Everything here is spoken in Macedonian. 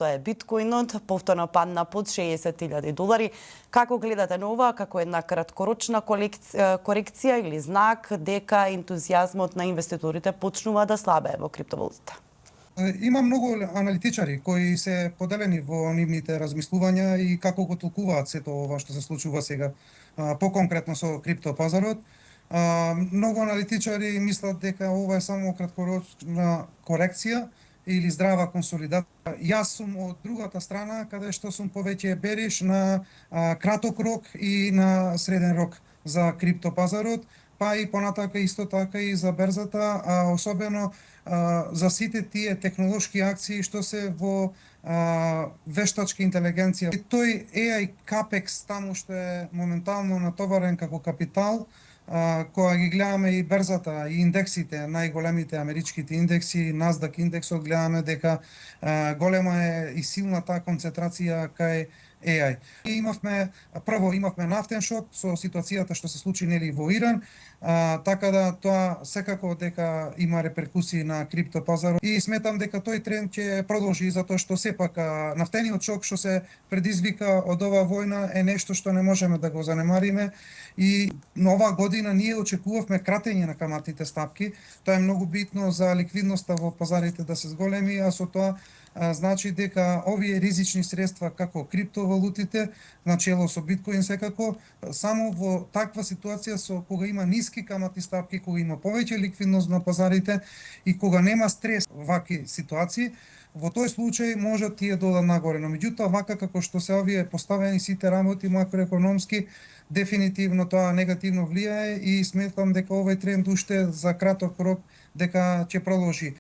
Тоа е биткоинот, повторно падна под $60,000. Како гледате на ова, како една краткорочна корекција или знак дека ентузијазмот на инвеститорите почнува да слабее во криптовалутата? Има многу аналитичари кои се поделени во нивните размислувања и како го толкуваат сето ова што се случува сега, поконкретно со криптопазарот. Многу аналитичари мислат дека ова е само краткорочна корекција или здрава консолидација. Јас сум од другата страна, каде што сум повеќе бериш на краток рок и на среден рок за криптопазарот, па и понатака исто така и за берзата, особено за сите тие технолошки акции што се во вештачка интелигенција. И тој AI CAPEX таму што е моментално натоварен како капитал, кога ги гледаме и берзата и индексите, најголемите америчките индекси, Nasdaq индексот, гледаме дека голема е и силна таа концентрација кај AI. И имавме нафтен шок со ситуацијата што се случи нели во Иран, така да тоа секако дека има реперкусии на криптопазарот и сметам дека тој тренд ќе продолжи затоа што сепак нафтениот шок што се предизвика од оваа војна е нешто што не можеме да го занемариме и на оваа година ние очекувавме кратење на каматните стапки. Тоа е многу битно за ликвидноста во пазарите да се зголеми, а со тоа значи дека овие ризични средства како криптовалутите, начело со биткоин секако, само во таква ситуација со кога има ниски каматни стапки, кога има повеќе ликвидност на пазарите и кога нема стрес вакви ситуации, во тој случај може тие додат нагоре. Но меѓутоа вака како што се овие поставени сите работи макроекономски, дефинитивно тоа негативно влијае и сметам дека овој тренд уште за краток рок дека ќе продолжи.